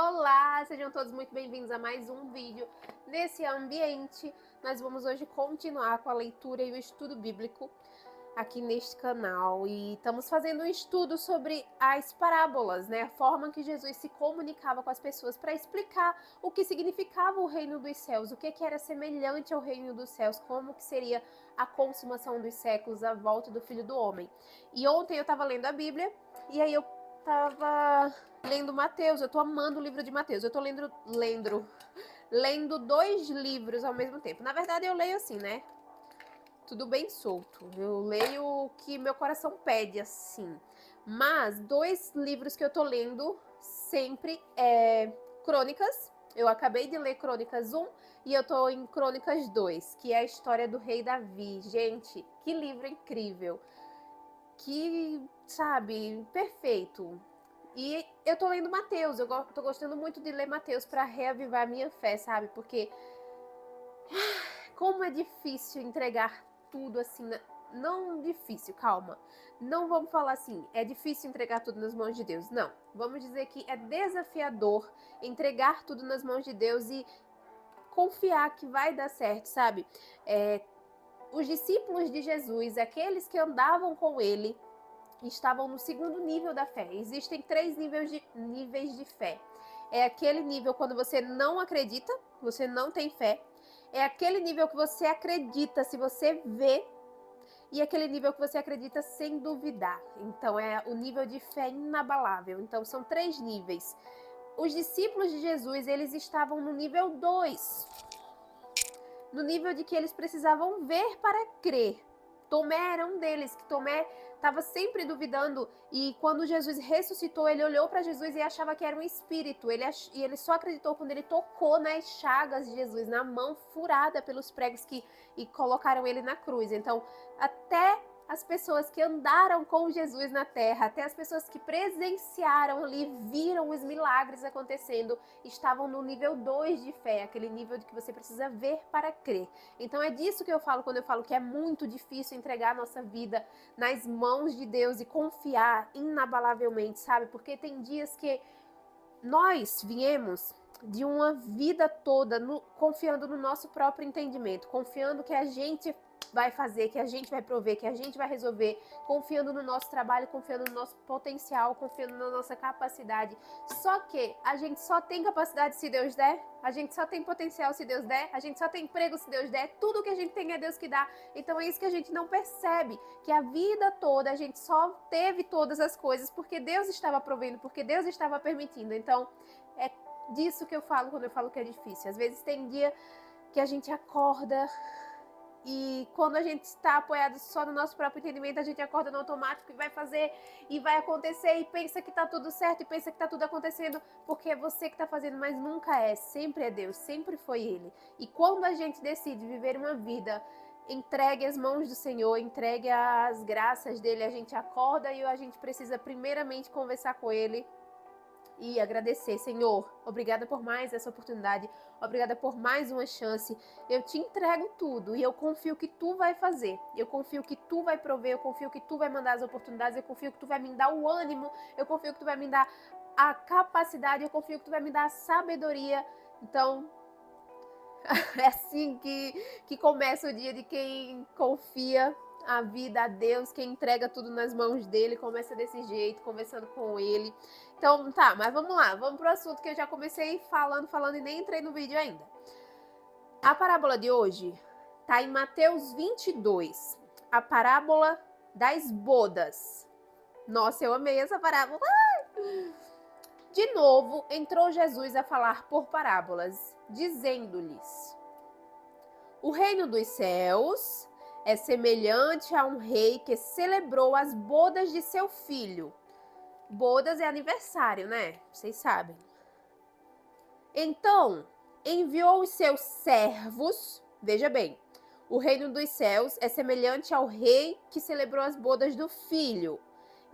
Olá, sejam todos muito bem-vindos a mais um vídeo nesse ambiente. Nós vamos hoje continuar com a leitura e o estudo bíblico aqui neste canal. E estamos fazendo um estudo sobre as parábolas, né? A forma que Jesus se comunicava com as pessoas para explicar o que significava o reino dos céus, o que era semelhante ao reino dos céus, como que seria a consumação dos séculos, a volta do Filho do Homem. E ontem eu estava lendo a Bíblia e aí eu estava lendo Mateus. Eu tô amando o livro de Mateus. Eu tô lendo dois livros ao mesmo tempo. Na verdade, eu leio assim, né? Tudo bem solto. Eu leio o que meu coração pede, assim. Mas dois livros que eu tô lendo sempre é Crônicas. Eu acabei de ler Crônicas 1 e eu tô em Crônicas 2, que é a história do rei Davi. Gente, que livro incrível. Que, sabe, perfeito. E eu tô lendo Mateus, eu tô gostando muito de ler Mateus para reavivar a minha fé, sabe? Porque como é difícil entregar tudo assim, não difícil, calma. Não vamos falar assim, é difícil entregar tudo nas mãos de Deus. Não, vamos dizer que é desafiador entregar tudo nas mãos de Deus e confiar que vai dar certo, sabe? Os discípulos de Jesus, aqueles que andavam com ele, estavam no segundo nível da fé. Existem três níveis de fé. É aquele nível quando você não acredita, você não tem fé. É aquele nível que você acredita se você vê. E aquele nível que você acredita sem duvidar. Então é o nível de fé inabalável. Então são três níveis. Os discípulos de Jesus, eles estavam no nível 2. No nível de que eles precisavam ver para crer. Tomé era um deles, que Tomé estava sempre duvidando, e quando Jesus ressuscitou, ele olhou para Jesus e achava que era um espírito, e ele só acreditou quando ele tocou nas chagas de Jesus, na mão furada pelos pregos e colocaram ele na cruz. Então, até as pessoas que andaram com Jesus na terra, até as pessoas que presenciaram ali, viram os milagres acontecendo, estavam no nível 2 de fé, aquele nível de que você precisa ver para crer. Então é disso que eu falo quando eu falo que é muito difícil entregar a nossa vida nas mãos de Deus e confiar inabalavelmente, sabe? Porque tem dias que nós viemos de uma vida toda confiando no nosso próprio entendimento, confiando que a gente vai fazer, que a gente vai prover, que a gente vai resolver, confiando no nosso trabalho, confiando no nosso potencial, confiando na nossa capacidade. Só que a gente só tem capacidade se Deus der, a gente só tem potencial se Deus der, a gente só tem emprego se Deus der, tudo que a gente tem é Deus que dá. Então é isso que a gente não percebe, que a vida toda a gente só teve todas as coisas porque Deus estava provendo, porque Deus estava permitindo. Então é disso que eu falo quando eu falo que é difícil. Às vezes tem dia que a gente acorda e quando a gente está apoiado só no nosso próprio entendimento, a gente acorda no automático e vai fazer e vai acontecer e pensa que tá tudo certo e pensa que tá tudo acontecendo porque é você que tá fazendo, mas nunca é. Sempre é Deus, sempre foi Ele. E quando a gente decide viver uma vida entregue às mãos do Senhor, entregue às graças dele, a gente acorda e a gente precisa primeiramente conversar com Ele e agradecer. Senhor, obrigada por mais essa oportunidade, obrigada por mais uma chance. Eu te entrego tudo e eu confio que tu vai fazer, eu confio que tu vai prover, eu confio que tu vai mandar as oportunidades, eu confio que tu vai me dar o ânimo, eu confio que tu vai me dar a capacidade, eu confio que tu vai me dar a sabedoria. Então é assim que começa o dia de quem confia a vida a Deus, quem entrega tudo nas mãos dele, começa desse jeito, conversando com ele. Então, tá, mas vamos lá, vamos pro assunto que eu já comecei falando e nem entrei no vídeo ainda. A parábola de hoje tá em Mateus 22, a parábola das bodas. Nossa, eu amei essa parábola. De novo, entrou Jesus a falar por parábolas, dizendo-lhes: o reino dos céus é semelhante a um rei que celebrou as bodas de seu filho. Bodas é aniversário, né? Vocês sabem. Então, enviou os seus servos. Veja bem, o reino dos céus é semelhante ao rei que celebrou as bodas do filho.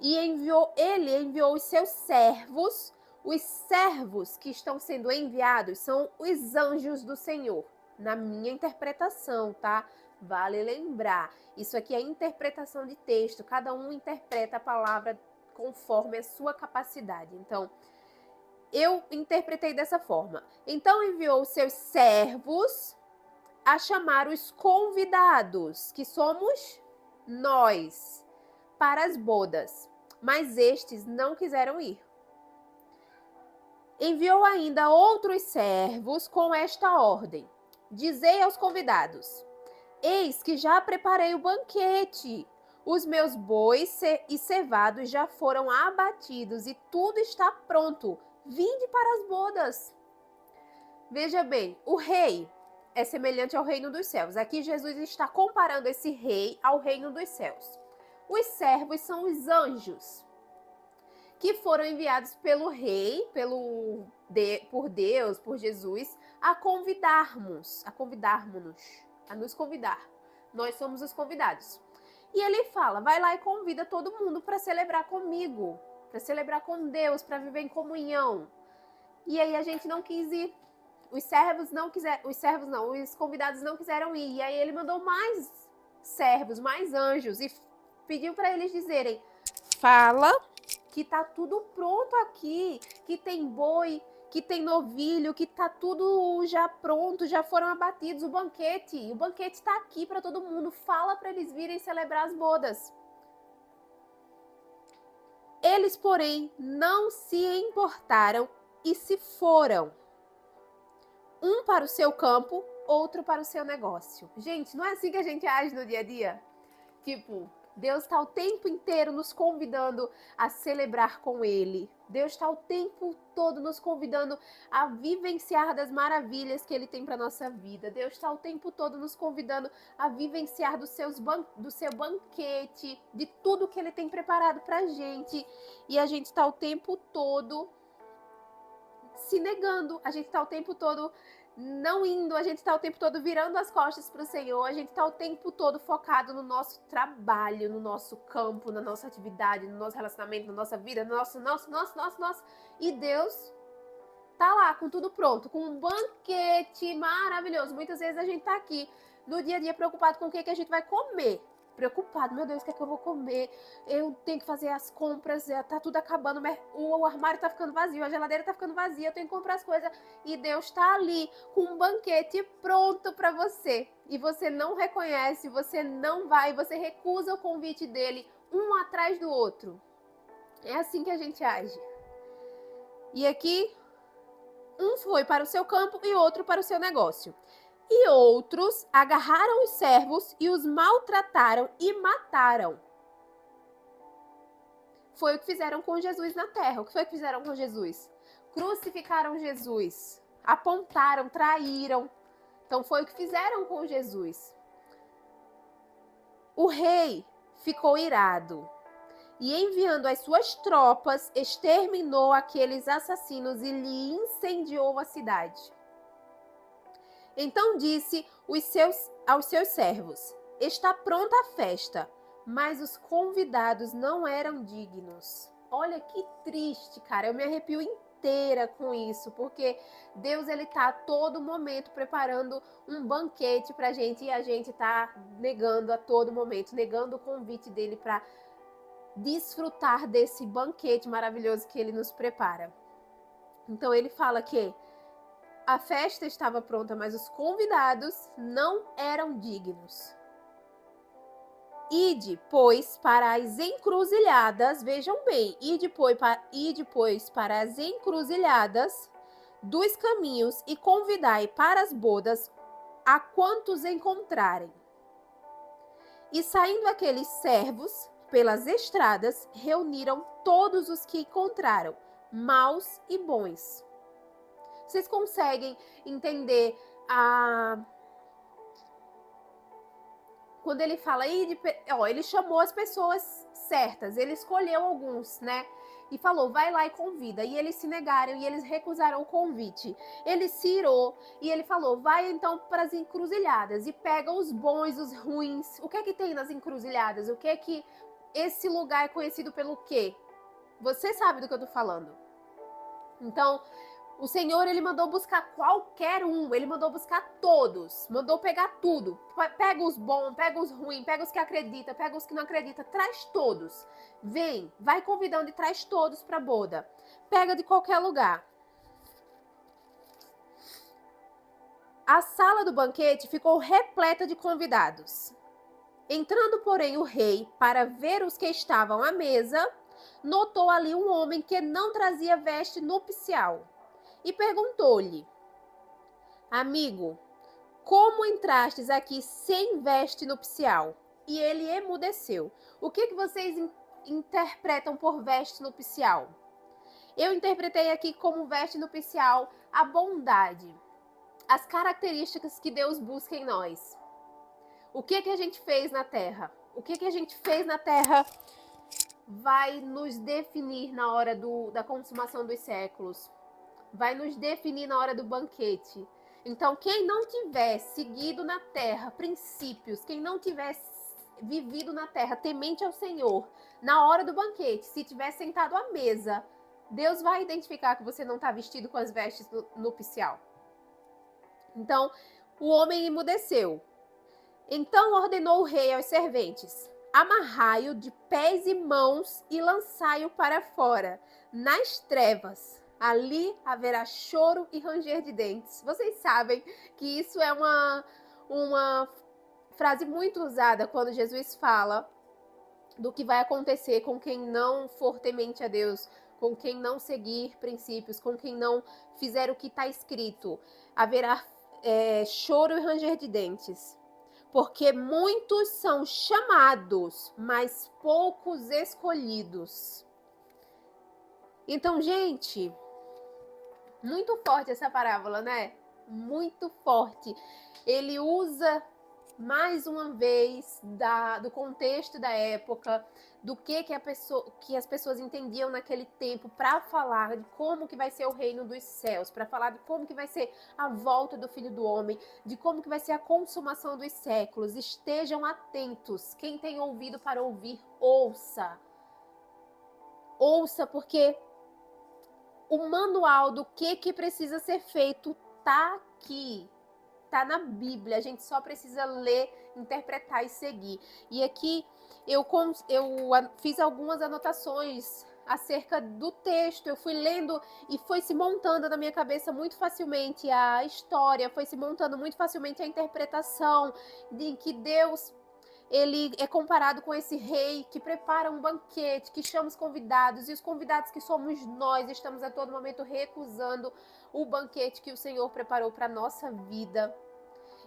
E ele enviou os seus servos. Os servos que estão sendo enviados são os anjos do Senhor. Na minha interpretação, tá? Vale lembrar. Isso aqui é interpretação de texto. Cada um interpreta a palavra conforme a sua capacidade. Então, eu interpretei dessa forma. Então enviou os seus servos a chamar os convidados, que somos nós, para as bodas, mas estes não quiseram ir. Enviou ainda outros servos com esta ordem: dizei aos convidados: eis que já preparei o banquete. Os meus bois e cevados já foram abatidos e tudo está pronto. Vinde para as bodas. Veja bem, o rei é semelhante ao reino dos céus. Aqui Jesus está comparando esse rei ao reino dos céus. Os servos são os anjos que foram enviados pelo rei, por Deus, por Jesus, a convidarmos, a nos convidar. Nós somos os convidados. E ele fala, vai lá e convida todo mundo para celebrar comigo, para celebrar com Deus, para viver em comunhão. E aí a gente não quis ir. Os convidados não quiseram ir. E aí ele mandou mais servos, mais anjos e pediu para eles dizerem: fala que tá tudo pronto aqui, que tem boi, que tem novilho, que tá tudo já pronto, já foram abatidos, o banquete tá aqui para todo mundo. Fala para eles virem celebrar as bodas. Eles, porém, não se importaram e se foram. Um para o seu campo, outro para o seu negócio. Gente, não é assim que a gente age no dia a dia? Tipo, Deus está o tempo inteiro nos convidando a celebrar com Ele. Deus está o tempo todo nos convidando a vivenciar das maravilhas que Ele tem para nossa vida. Deus está o tempo todo nos convidando a vivenciar do seu banquete, de tudo que Ele tem preparado para a gente. E a gente está o tempo todo se negando, a gente está o tempo todo não indo, a gente está o tempo todo virando as costas para o Senhor, a gente está o tempo todo focado no nosso trabalho, no nosso campo, na nossa atividade, no nosso relacionamento, na nossa vida, no nosso. E Deus tá lá com tudo pronto, com um banquete maravilhoso. Muitas vezes a gente tá aqui no dia a dia preocupado com o que a gente vai comer. Preocupado, meu Deus, o que é que eu vou comer? Eu tenho que fazer as compras, tá tudo acabando, o armário tá ficando vazio, a geladeira tá ficando vazia, eu tenho que comprar as coisas. E Deus tá ali com um banquete pronto para você. E você não reconhece, você não vai, você recusa o convite dele, um atrás do outro. É assim que a gente age. E aqui, um foi para o seu campo e outro para o seu negócio. E outros agarraram os servos e os maltrataram e mataram. Foi o que fizeram com Jesus na terra. O que foi que fizeram com Jesus? Crucificaram Jesus, apontaram, traíram. Então foi o que fizeram com Jesus. O rei ficou irado e, enviando as suas tropas, exterminou aqueles assassinos e lhe incendiou a cidade. Então disse aos seus servos: está pronta a festa, mas os convidados não eram dignos. Olha que triste, cara. Eu me arrepio inteira com isso, porque Deus, ele tá a todo momento preparando um banquete pra gente e a gente tá negando a todo momento, negando o convite dele para desfrutar desse banquete maravilhoso que ele nos prepara. Então ele fala que a festa estava pronta, mas os convidados não eram dignos. Ide, pois, para as encruzilhadas, vejam bem, ide, pois, para as encruzilhadas dos caminhos e convidai para as bodas a quantos encontrarem. E saindo aqueles servos pelas estradas, reuniram todos os que encontraram, maus e bons. Vocês conseguem entender quando ele fala ele chamou as pessoas certas, ele escolheu alguns, né? E falou, vai lá e convida. E eles se negaram e eles recusaram o convite. Ele se irou e ele falou, vai então para as encruzilhadas e pega os bons, os ruins. O que é que tem nas encruzilhadas? O que é que esse lugar é conhecido pelo quê? Você sabe do que eu tô falando. Então, o Senhor, ele mandou buscar qualquer um, ele mandou buscar todos, mandou pegar tudo. Pega os bons, pega os ruins, pega os que acreditam, pega os que não acreditam, traz todos. Vem, vai convidando e traz todos para a boda. Pega de qualquer lugar. A sala do banquete ficou repleta de convidados. Entrando, porém, o rei para ver os que estavam à mesa, notou ali um homem que não trazia veste nupcial e perguntou-lhe: Amigo, como entrastes aqui sem veste nupcial? E ele emudeceu. O que vocês interpretam por veste nupcial? Eu interpretei aqui como veste nupcial a bondade, as características que Deus busca em nós. O que a gente fez na terra? O que a gente fez na terra vai nos definir na hora da consumação dos séculos. Vai nos definir na hora do banquete. Então, quem não tiver seguido na terra princípios, quem não tiver vivido na terra temente ao Senhor, na hora do banquete, se tiver sentado à mesa, Deus vai identificar que você não está vestido com as vestes nupcial. Então, o homem emudeceu. Então ordenou o rei aos serventes: amarrai-o de pés e mãos e lançai-o para fora, nas trevas. Ali haverá choro e ranger de dentes. Vocês sabem que isso é uma frase muito usada quando Jesus fala do que vai acontecer com quem não for temente a Deus, com quem não seguir princípios, com quem não fizer o que está escrito. Haverá choro e ranger de dentes. Porque muitos são chamados, mas poucos escolhidos. Então, gente, muito forte essa parábola, né? Muito forte. Ele usa mais uma vez do contexto da época, do que as pessoas entendiam naquele tempo, para falar de como que vai ser o reino dos céus, para falar de como que vai ser a volta do Filho do Homem, de como que vai ser a consumação dos séculos. Estejam atentos. Quem tem ouvido para ouvir, ouça. Ouça, porque o manual do que precisa ser feito tá aqui. Tá na Bíblia, a gente só precisa ler, interpretar e seguir. E aqui eu fiz algumas anotações acerca do texto, eu fui lendo e foi se montando na minha cabeça muito facilmente a história, foi se montando muito facilmente a interpretação de que Deus, ele é comparado com esse rei que prepara um banquete, que chama os convidados, e os convidados que somos nós, estamos a todo momento recusando o banquete que o Senhor preparou para a nossa vida.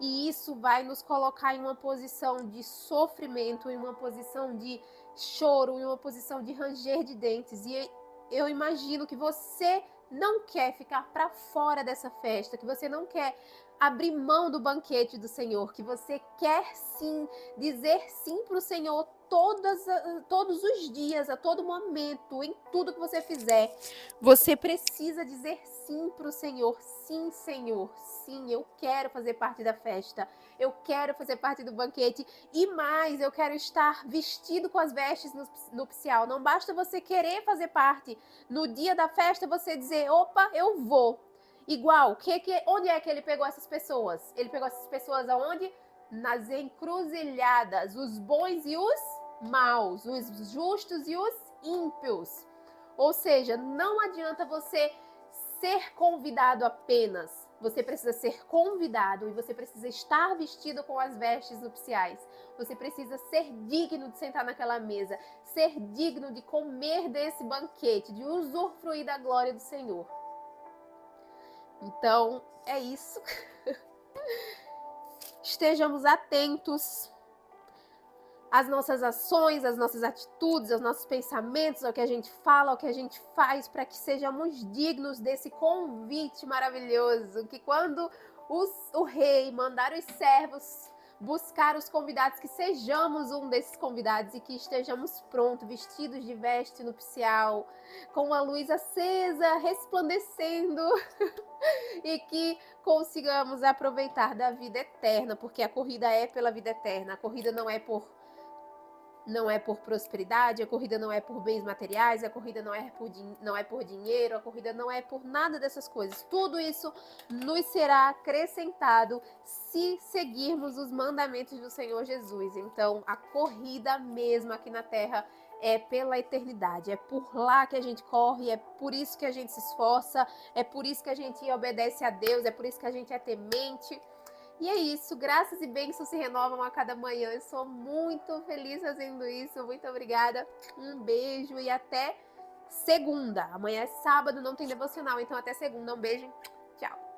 E isso vai nos colocar em uma posição de sofrimento, em uma posição de choro, em uma posição de ranger de dentes. E eu imagino que você não quer ficar para fora dessa festa, que você não quer abrir mão do banquete do Senhor, que você quer sim dizer sim para o Senhor todos os dias, a todo momento, em tudo que você fizer. Você precisa dizer sim para o Senhor. Sim, Senhor, sim, eu quero fazer parte da festa, eu quero fazer parte do banquete, e mais, eu quero estar vestido com as vestes nupcial. Não basta você querer fazer parte, no dia da festa você dizer, opa, eu vou. Igual, onde é que ele pegou essas pessoas? Ele pegou essas pessoas aonde? Nas encruzilhadas, os bons e os maus, os justos e os ímpios. Ou seja, não adianta você ser convidado apenas. Você precisa ser convidado e você precisa estar vestido com as vestes nupciais. Você precisa ser digno de sentar naquela mesa, ser digno de comer desse banquete, de usufruir da glória do Senhor. Então, é isso. Estejamos atentos às nossas ações, às nossas atitudes, aos nossos pensamentos, ao que a gente fala, ao que a gente faz, para que sejamos dignos desse convite maravilhoso, que quando o rei mandar os servos buscar os convidados, que sejamos um desses convidados e que estejamos prontos, vestidos de veste nupcial, com a luz acesa, resplandecendo, e que consigamos aproveitar da vida eterna, porque a corrida é pela vida eterna, a corrida não é por prosperidade, a corrida não é por bens materiais, a corrida não é por dinheiro, a corrida não é por nada dessas coisas. Tudo isso nos será acrescentado se seguirmos os mandamentos do Senhor Jesus. Então, a corrida mesmo aqui na terra é pela eternidade. É por lá que a gente corre, é por isso que a gente se esforça, é por isso que a gente obedece a Deus, é por isso que a gente é temente. E é isso, graças e bênçãos se renovam a cada manhã. Eu sou muito feliz fazendo isso. Muito obrigada. Um beijo e até segunda. Amanhã é sábado, não tem devocional, então até segunda. Um beijo. Tchau.